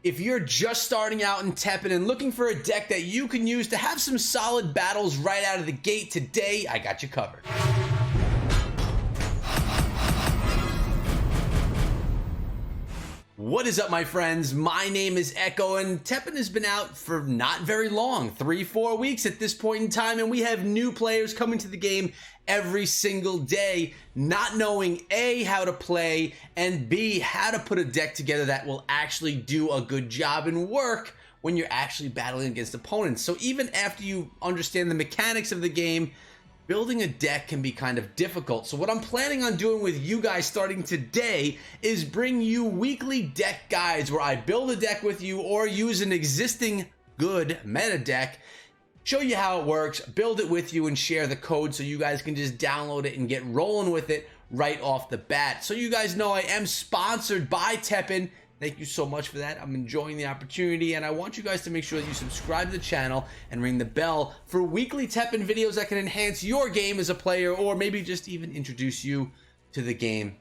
If you're just starting out in Teppen and looking for a deck that you can use to have some solid battles right out of the gate, today I got you covered. What is up, my friends? My name is Echo, and Teppen has been out for not very long, 3-4 weeks at this point in time, and we have new players coming to the game every single day, not knowing A, how to play, and B, how to put a deck together that will actually do a good job and work when you're actually battling against opponents. So even after you understand the mechanics of the game, building a deck can be kind of difficult. So what I'm planning on doing with you guys starting today is bring you weekly deck guides where I build a deck with you or use an existing good meta deck, show you how it works, build it with you, and share the code so you guys can just download it and get rolling with it right off the bat. So you guys know I am sponsored by Teppen. Thank you so much for that. I'm enjoying the opportunity, and I want you guys to make sure that you subscribe to the channel and ring the bell for weekly Teppen videos that can enhance your game as a player, or maybe just even introduce you to the game.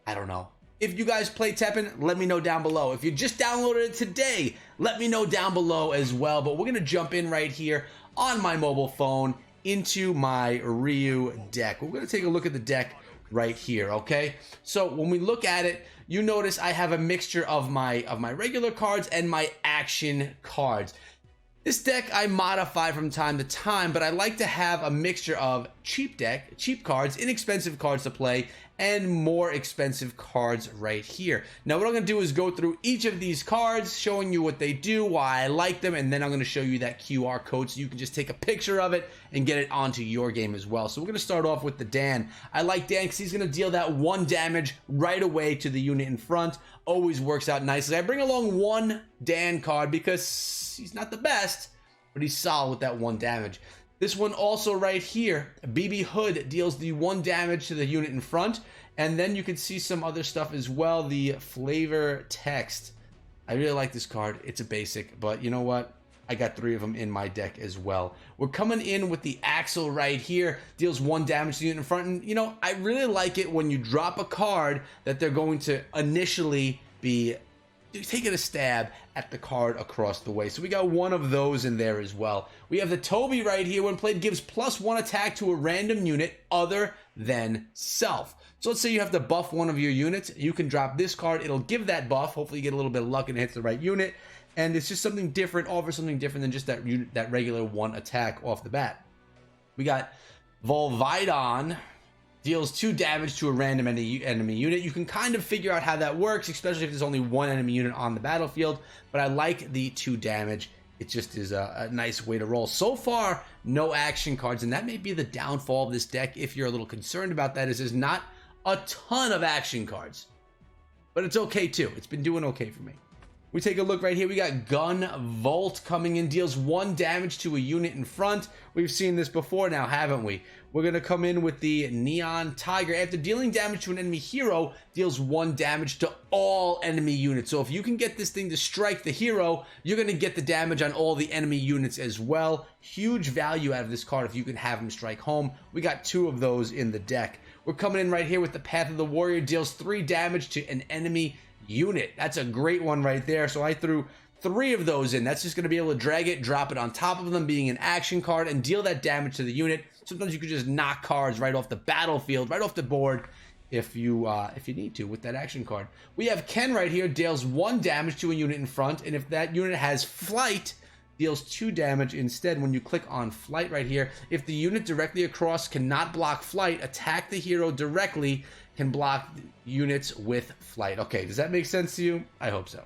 I don't know. If you guys play Teppen, let me know down below. If you just downloaded it today, let me know down below as well. But we're going to jump in right here on my mobile phone into my Ryu deck. We're going to take a look at the deck right here, okay? So when we look at it, you notice I have a mixture of my regular cards and my action cards. This deck I modify from time to time, but I like to have a mixture of cheap cards, inexpensive cards to play, and more expensive cards right here. Now what I'm going to do is go through each of these cards, showing you what they do, why I like them, and then I'm going to show you that QR code so you can just take a picture of it and get it onto your game as well. So we're going to start off with the Dan. I like Dan because he's going to deal that 1 damage right away to the unit in front. Always works out nicely. I bring along 1 Dan card because he's not the best, but he's solid with that 1 damage. This one also right here, BB Hood deals the 1 damage to the unit in front, and then you can see some other stuff as well, the flavor text. I really like this card. It's a basic, but you know what? I got 3 of them in my deck as well. We're coming in with the Axle right here, deals 1 damage to the unit in front, and you know, I really like it when you drop a card that they're going to initially be taking a stab at the card across the way. So we got 1 of those in there as well. We have the Toby right here. When played, gives +1 attack to a random unit other than self. So let's say you have to buff one of your units. You can drop this card. It'll give that buff. Hopefully you get a little bit of luck and it hits the right unit. And it's just something different, offers something different than just that unit, that regular 1 attack off the bat. We got Volvidon. Deals 2 damage to a random enemy unit. You can kind of figure out how that works, especially if there's only 1 enemy unit on the battlefield, but I like the 2 damage. It just is a nice way to roll. So far, no action cards, and that may be the downfall of this deck if you're a little concerned about that, is there's not a ton of action cards. But it's okay too. It's been doing okay for me. We take a look right here. We got Gun Volt coming in, deals 1 damage to a unit in front. We've seen this before now, haven't we? We're going to come in with the Neon Tiger. After dealing damage to an enemy hero, deals 1 damage to all enemy units. So if you can get this thing to strike the hero, you're going to get the damage on all the enemy units as well. Huge value out of this card if you can have him strike home. We got 2 of those in the deck. We're coming in right here with the Path of the Warrior. Deals 3 damage to an enemy unit. That's a great one right there. So I threw 3 of those in. That's just going to be able to drag it, drop it on top of them, being an action card, and deal that damage to the unit. Sometimes you could just knock cards right off the battlefield, right off the board, if you need to with that action card. We have Ken right here, deals 1 damage to a unit in front, and if that unit has flight, deals 2 damage instead. When you click on flight right here, if the unit directly across cannot block flight, attack the hero directly, can block units with flight. Okay, does that make sense to you? I hope so.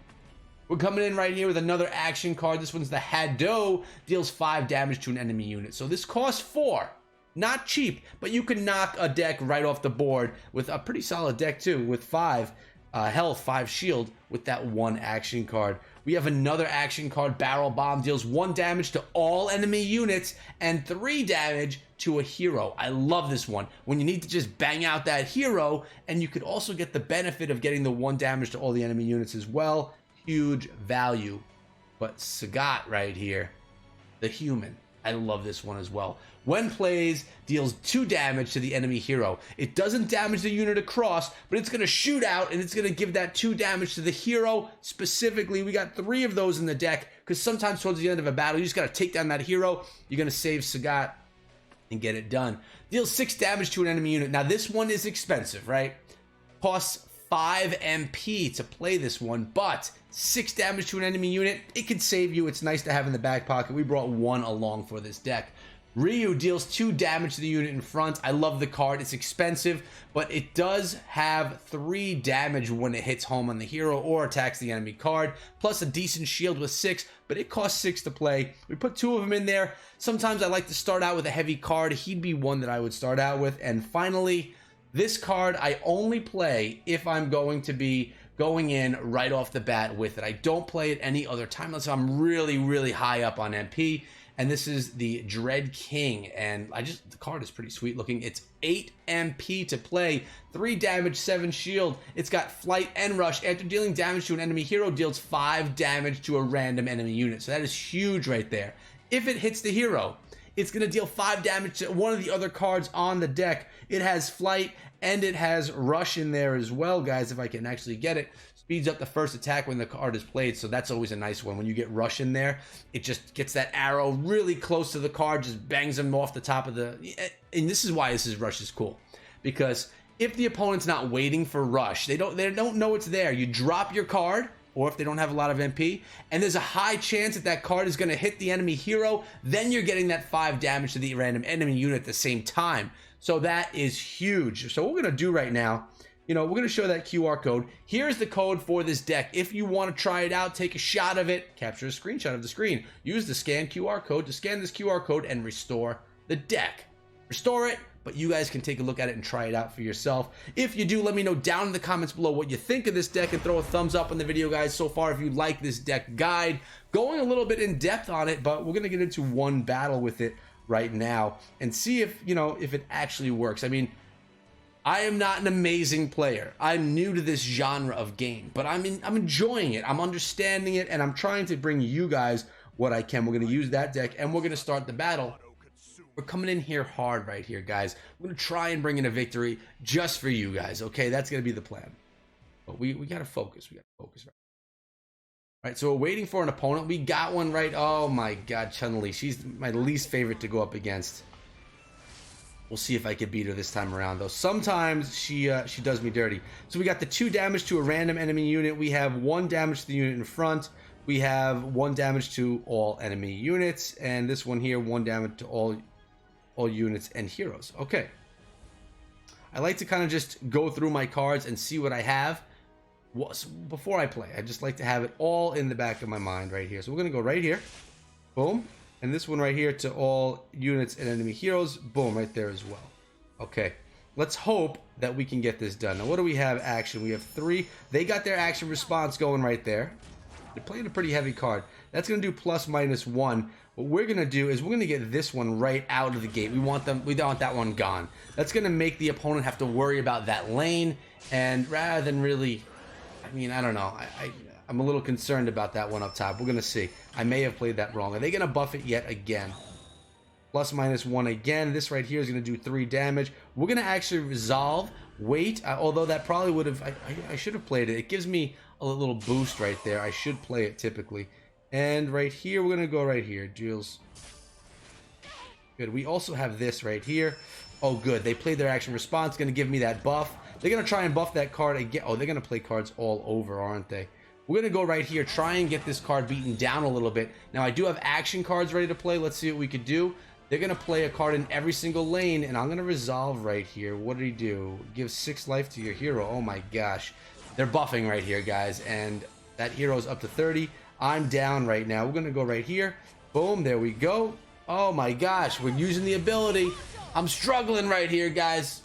We're coming in right here with another action card. This one's the Haddo, deals 5 damage to an enemy unit. So this costs 4. Not cheap, but you can knock a deck right off the board with a pretty solid deck too, with 5 health, 5 shield with that 1 action card. We have another action card, Barrel Bomb, deals 1 damage to all enemy units and 3 damage to a hero. I love this one. When you need to just bang out that hero, and you could also get the benefit of getting the 1 damage to all the enemy units as well. Huge value. But Sagat right here, the human. I love this one as well. When plays, deals 2 damage to the enemy hero. It doesn't damage the unit across, but it's going to shoot out, and it's going to give that 2 damage to the hero. Specifically, we got 3 of those in the deck, because sometimes towards the end of a battle, you just got to take down that hero. You're going to save Sagat and get it done. Deals 6 damage to an enemy unit. Now, this one is expensive, right? Costs 5 MP to play this one, but 6 damage to an enemy unit, it can save you. It's nice to have in the back pocket. We brought 1 along for this deck. Ryu deals 2 damage to the unit in front. I love the card. It's expensive, but it does have 3 damage when it hits home on the hero or attacks the enemy card, plus a decent shield with 6, but it costs 6 to play. We put 2 of them in there. Sometimes I like to start out with a heavy card. He'd be one that I would start out with. And finally, this card I only play if I'm going to be going in right off the bat with it. I don't play it any other time unless I'm really, really high up on MP. And this is the Dread King, and the card is pretty sweet looking. It's 8 MP to play, 3 damage, 7 shield. It's got flight and rush. After dealing damage to an enemy hero, deals 5 damage to a random enemy unit. So that is huge right there. If it hits the hero, it's going to deal 5 damage to one of the other cards on the deck. It has flight and it has rush in there as well, guys, if I can actually get it. Speeds up the first attack when the card is played, so that's always a nice one. When you get rush in there, it just gets that arrow really close to the card, just bangs them off the top of the... And this is why rush is cool, because if the opponent's not waiting for rush, they don't know it's there. You drop your card, or if they don't have a lot of MP, and there's a high chance that that card is going to hit the enemy hero, then you're getting that 5 damage to the random enemy unit at the same time. So that is huge. So what we're going to do right now, we're going to show that QR code. Here's the code for this deck. If you want to try it out, take a shot of it, capture a screenshot of the screen. Use the scan QR code to scan this QR code and restore the deck. Restore it, but you guys can take a look at it and try it out for yourself. If you do, let me know down in the comments below what you think of this deck, and throw a thumbs up on the video, guys, so far if you like this deck guide. Going a little bit in depth on it, but we're going to get into one battle with it right now and see if, if it actually works. I mean, I am not an amazing player. I'm new to this genre of game, but I'm enjoying it. I'm understanding it, and I'm trying to bring you guys what I can. We're going to use that deck, and we're going to start the battle. We're coming in here hard right here, guys. We're going to try and bring in a victory just for you guys, okay? That's going to be the plan. But we got to focus. We got to focus. All right, so we're waiting for an opponent. We got one right. Oh, my God, Chun-Li. She's my least favorite to go up against. We'll see if I can beat her this time around, though. Sometimes she does me dirty. So we got the 2 damage to a random enemy unit. We have 1 damage to the unit in front. We have 1 damage to all enemy units. And this one here, 1 damage to all units and heroes. Okay. I like to kind of just go through my cards and see what I have before I play. I just like to have it all in the back of my mind right here. So we're going to go right here. Boom. And this one right here to all units and enemy heroes. Boom, right there as well. Okay, let's hope that we can get this done. Now, what do we have action? We have 3. They got their action response going right there. They're playing a pretty heavy card. That's going to do +/-1. What we're going to do is we're going to get this one right out of the gate. We don't want that one gone. That's going to make the opponent have to worry about that lane. And rather than really, I mean, I don't know. I'm a little concerned about that one up top. We're going to see. I may have played that wrong. Are they going to buff it yet again? +/-1 again. This right here is going to do 3 damage. We're going to actually resolve. Wait. Although that probably would have... I should have played it. It gives me a little boost right there. I should play it typically. And right here, we're going to go right here. Deals. Good. We also have this right here. Oh, good. They played their action response. Going to give me that buff. They're going to try and buff that card again. Oh, they're going to play cards all over, aren't they? We're going to go right here, try and get this card beaten down a little bit. Now, I do have action cards ready to play. Let's see what we could do. They're going to play a card in every single lane, and I'm going to resolve right here. What did he do? Give 6 life to your hero. Oh, my gosh. They're buffing right here, guys, and that hero's up to 30. I'm down right now. We're going to go right here. Boom, there we go. Oh, my gosh. We're using the ability. I'm struggling right here, guys.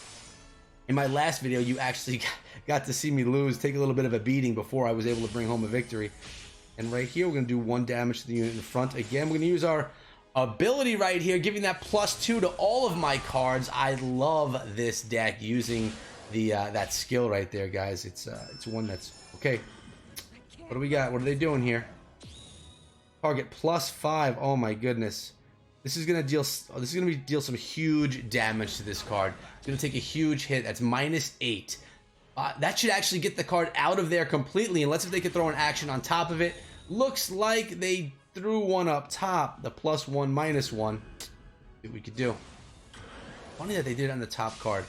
In my last video, you actually got to see me lose, take a little bit of a beating before I was able to bring home a victory. And right here, we're going to do 1 damage to the unit in front. Again, we're going to use our ability right here, giving that +2 to all of my cards. I love this deck using the that skill right there, guys. It's one that's... Okay, what do we got? What are they doing here? Target +5. Oh, my goodness. This is gonna deal some huge damage to this card. It's gonna take a huge hit. That's -8. That should actually get the card out of there completely, unless if they could throw an action on top of it. Looks like they threw one up top, the +1, -1. See what we could do. Funny that they did it on the top card.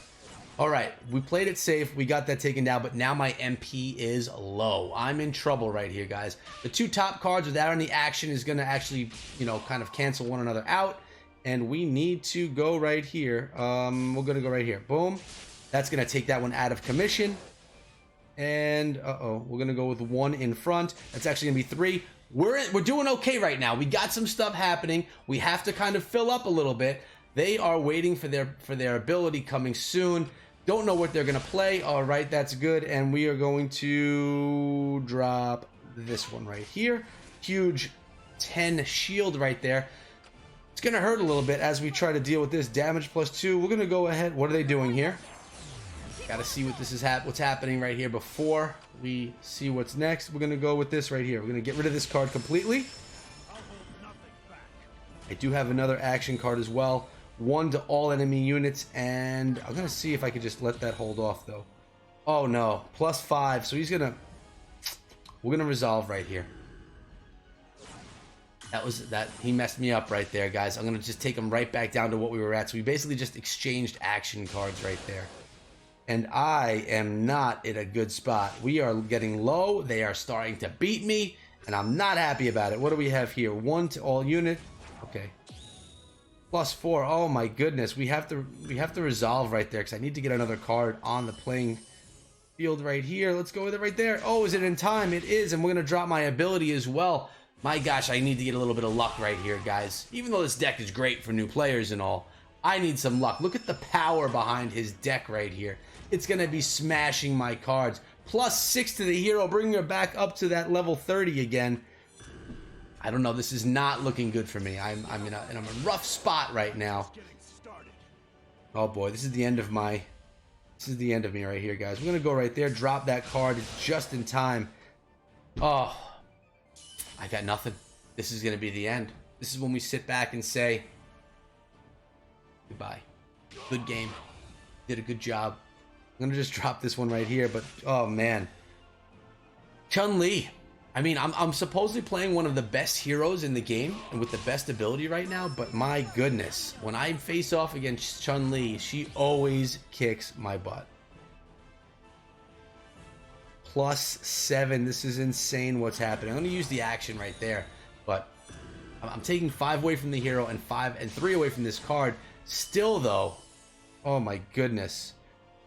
All right, we played it safe. We got that taken down, but now my MP is low. I'm in trouble right here, guys. The two top cards without any action is going to actually, you know, kind of cancel one another out. And we need to go right here. We're going to go right here. Boom. That's going to take that one out of commission. And, we're going to go with 1 in front. That's actually going to be 3. We're doing okay right now. We got some stuff happening. We have to kind of fill up a little bit. They are waiting for their ability coming soon. Don't know what they're going to play. All right, that's good. And we are going to drop this one right here. Huge 10 shield right there. It's going to hurt a little bit as we try to deal with this. Damage +2. We're going to go ahead. What are they doing here? Got to see what this is what's happening right here before we see what's next. We're going to go with this right here. We're going to get rid of this card completely. I do have another action card as well. 1 to all enemy units, and I'm gonna see if I could just let that hold off though. Oh no, +5. So we're gonna resolve right here. He messed me up right there, guys. I'm gonna just take him right back down to what we were at. So we basically just exchanged action cards right there, and I am not in a good spot. We are getting low. They are starting to beat me, and I'm not happy about it. What do we have here? 1 to all unit. Okay. +4. Oh my goodness, we have to resolve right there because I need to get another card on the playing field right here. Let's go with it right there. Oh, is it in time? It is, and we're gonna drop my ability as well. My gosh, I need to get a little bit of luck right here, guys. Even though this deck is great for new players and all, I need some luck. Look at the power behind his deck right here. It's gonna be smashing my cards. +6 to the hero, bringing her back up to that level 30 again. I don't know. This is not looking good for me. I'm in a rough spot right now. Oh boy, this is the end of me right here, guys. We're gonna go right there, drop that card just in time. Oh, I got nothing. This is gonna be the end. This is when we sit back and say goodbye. Good game. Did a good job. I'm gonna just drop this one right here, but oh man, Chun-Li. I mean, I'm supposedly playing one of the best heroes in the game and with the best ability right now, but my goodness, when I face off against Chun-Li, she always kicks my butt. +7. This is insane what's happening. I'm going to use the action right there, but I'm taking 5 away from the hero and 3 away from this card. Still, though, oh my goodness.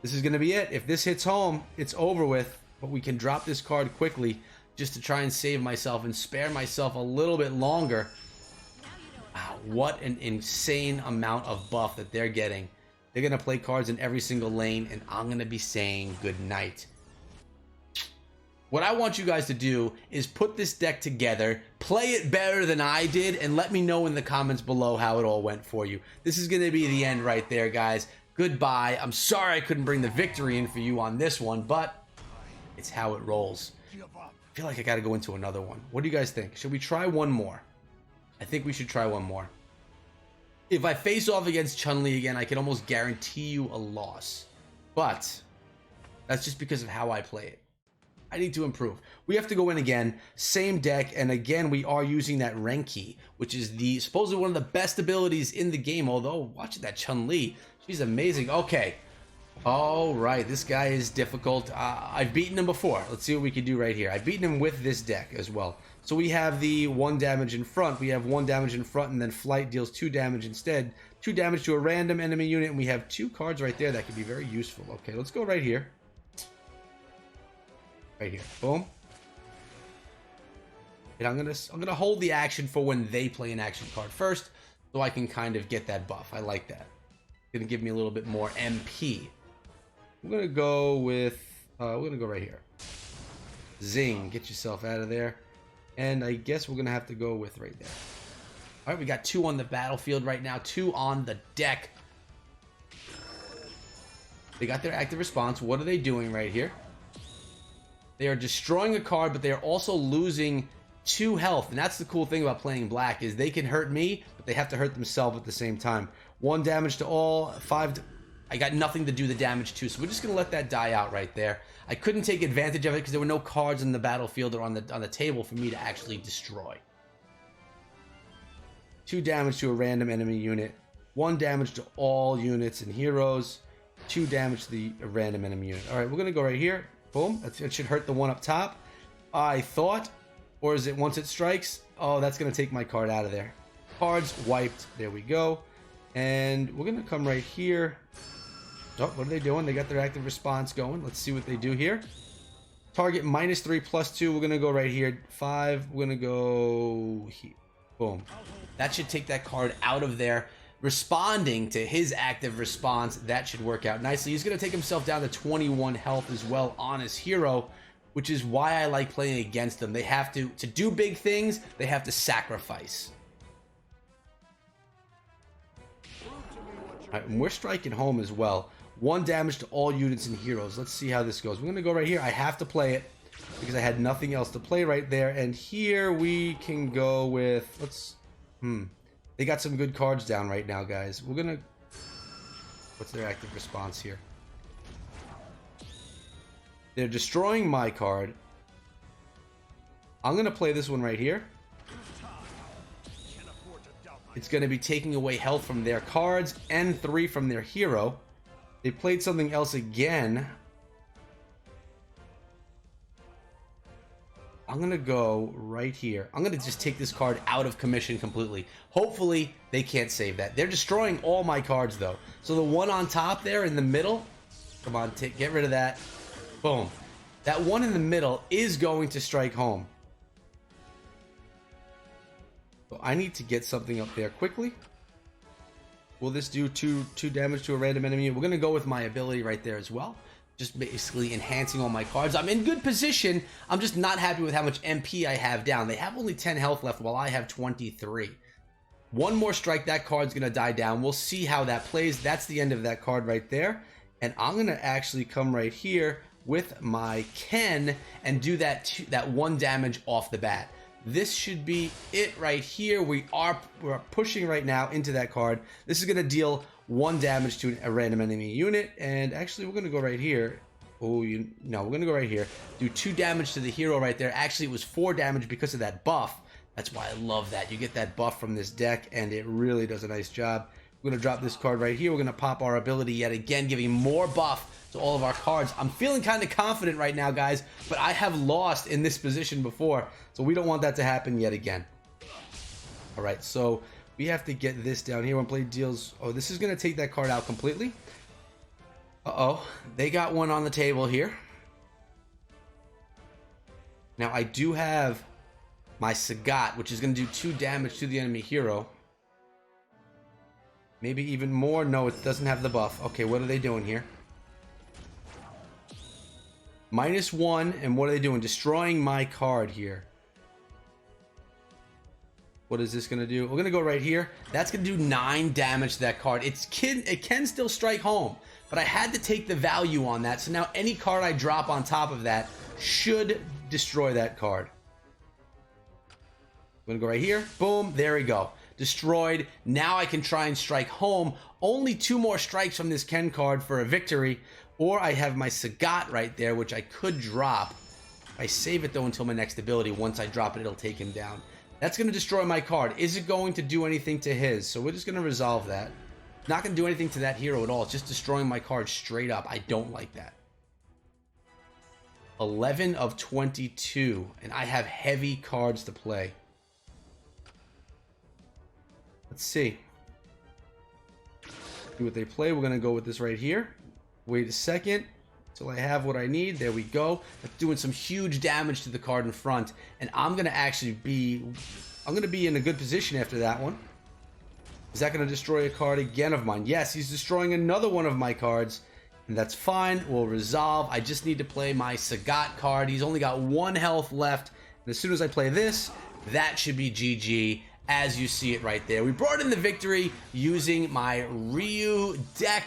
This is going to be it. If this hits home, it's over with, but we can drop this card quickly just to try and save myself and spare myself a little bit longer. Wow, what an insane amount of buff that they're getting. They're going to play cards in every single lane, and I'm going to be saying good night. What I want you guys to do is put this deck together, play it better than I did, and let me know in the comments below how it all went for you. This is going to be the end right there, guys. Goodbye. I'm sorry I couldn't bring the victory in for you on this one, but it's how it rolls. I feel like I got to go into another one. What do you guys think? Should we try one more? I think we should try one more. If I face off against Chun-Li again, I can almost guarantee you a loss. But that's just because of how I play it. I need to improve. We have to go in again, same deck, and again we are using that Renki, which is supposedly one of the best abilities in the game. Although, watching that Chun-Li, she's amazing. Okay. All right, this guy is difficult. I've beaten him before. Let's see what we can do right here. I've beaten him with this deck as well. So we have the 1 damage in front. We have 1 damage in front, and then Flight deals 2 damage instead. 2 damage to a random enemy unit, and we have 2 cards right there that could be very useful. Okay, let's go right here. Right here. Boom. And I'm gonna hold the action for when they play an action card first, so I can kind of get that buff. I like that. It's gonna give me a little bit more MP. We're gonna go with we're gonna go right here. Zing, get yourself out of there. And I guess we're gonna have to go with right there. All right, we got 2 on the battlefield right now, 2 on the deck. They got their active response. What are they doing right here? They are destroying a card, but they are also losing 2 health, and that's the cool thing about playing black, is they can hurt me, but they have to hurt themselves at the same time. 1 damage to all, 5 I got nothing to do the damage to, so we're just going to let that die out right there. I couldn't take advantage of it because there were no cards in the battlefield or on the table for me to actually destroy. 2 damage to a random enemy unit. 1 damage to all units and heroes. 2 damage to the random enemy unit. Alright, we're going to go right here. Boom. It should hurt the one up top. I thought. Or is it once it strikes? Oh, that's going to take my card out of there. Cards wiped. There we go. And we're going to come right here. Oh, what are they doing? They got their active response going. Let's see what they do here. Target -3 +2. We're going to go right here. 5. We're going to go here. Boom. That should take that card out of there. Responding to his active response, that should work out nicely. He's going to take himself down to 21 health as well on his hero, which is why I like playing against them. They have to do big things, they have to sacrifice. All right, and we're striking home as well. 1 damage to all units and heroes. Let's see how this goes. We're going to go right here. I have to play it because I had nothing else to play right there. And here we can go with... They got some good cards down right now, guys. We're going to... What's their active response here? They're destroying my card. I'm going to play this one right here. It's going to be taking away health from their cards and 3 from their hero. They played something else again. I'm going to go right here. I'm going to just take this card out of commission completely. Hopefully, they can't save that. They're destroying all my cards, though. So the one on top there in the middle, come on, get rid of that. Boom. That one in the middle is going to strike home. So I need to get something up there quickly. Will this do 2 damage to a random enemy? We're going to go with my ability right there as well. Just basically enhancing all my cards. I'm in good position. I'm just not happy with how much MP I have down. They have only 10 health left while I have 23. One more strike, that card's going to die down. We'll see how that plays. That's the end of that card right there. And I'm going to actually come right here with my Ken and do that 1 damage off the bat. This should be it right here. We're pushing right now into that card. This is going to deal 1 damage to a random enemy unit. And actually, we're going to go right here. Oh, no, we're going to go right here. Do 2 damage to the hero right there. Actually, it was 4 damage because of that buff. That's why I love that. You get that buff from this deck, and it really does a nice job. We're going to drop this card right here. We're going to pop our ability yet again, giving more buff to all of our cards. I'm feeling kind of confident right now, guys, but I have lost in this position before, so we don't want that to happen yet again. All right, so we have to get this down here. When play deals... Oh, this is going to take that card out completely. Uh-oh. They got one on the table here. Now, I do have my Sagat, which is going to do 2 damage to the enemy hero. Maybe even more. No, it doesn't have the buff. Okay, what are they doing here? -1, and what are they doing? Destroying my card here. What is this going to do? We're going to go right here. That's going to do 9 damage to that card. It can still strike home, but I had to take the value on that. So now any card I drop on top of that should destroy that card. I'm going to go right here. Boom. There we go. Destroyed. Now I can try and strike home. Only 2 more strikes from this Ken card for a victory. Or I have my Sagat right there, which I could drop. I save it, though, until my next ability. Once I drop it, it'll take him down. That's going to destroy my card. Is it going to do anything to his? So we're just going to resolve that. Not going to do anything to that hero at all. It's just destroying my card straight up. I don't like that. 11 of 22. And I have heavy cards to play. Let's see. See what they play. We're going to go with this right here. Wait a second until I have what I need. There we go. That's doing some huge damage to the card in front. And I'm going to actually be... I'm going to be in a good position after that one. Is that going to destroy a card again of mine? Yes, he's destroying another one of my cards. And that's fine. We'll resolve. I just need to play my Sagat card. He's only got 1 health left. And as soon as I play this, that should be GG. As you see it right there. We brought in the victory using my Ryu Deck.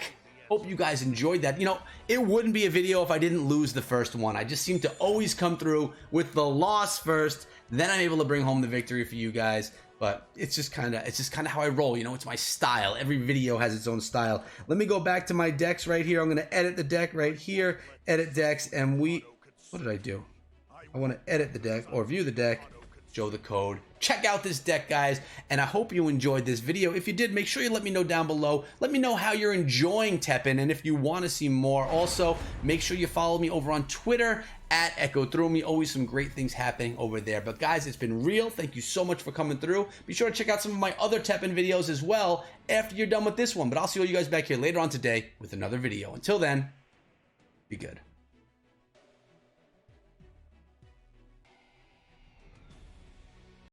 Hope you guys enjoyed that. You know, it wouldn't be a video if I didn't lose the first one. I just seem to always come through with the loss first, then I'm able to bring home the victory for you guys. But it's just kind of how I roll, you know. It's my style. Every video has its own style. Let me go back to my decks right here. I'm going to edit the deck right here, edit decks, and what did I do? I want to edit the deck or view the deck, show the code. Check out this deck, guys, and I hope you enjoyed this video. If you did, make sure you let me know down below. Let me know how you're enjoying Teppen, and if you want to see more. Also, make sure you follow me over on Twitter at Echo Through Me. Always some great things happening over there. But guys, it's been real. Thank you so much for coming through. Be sure to check out some of my other Teppen videos as well after you're done with this one. But I'll see all you guys back here later on today with another video. Until then, be good.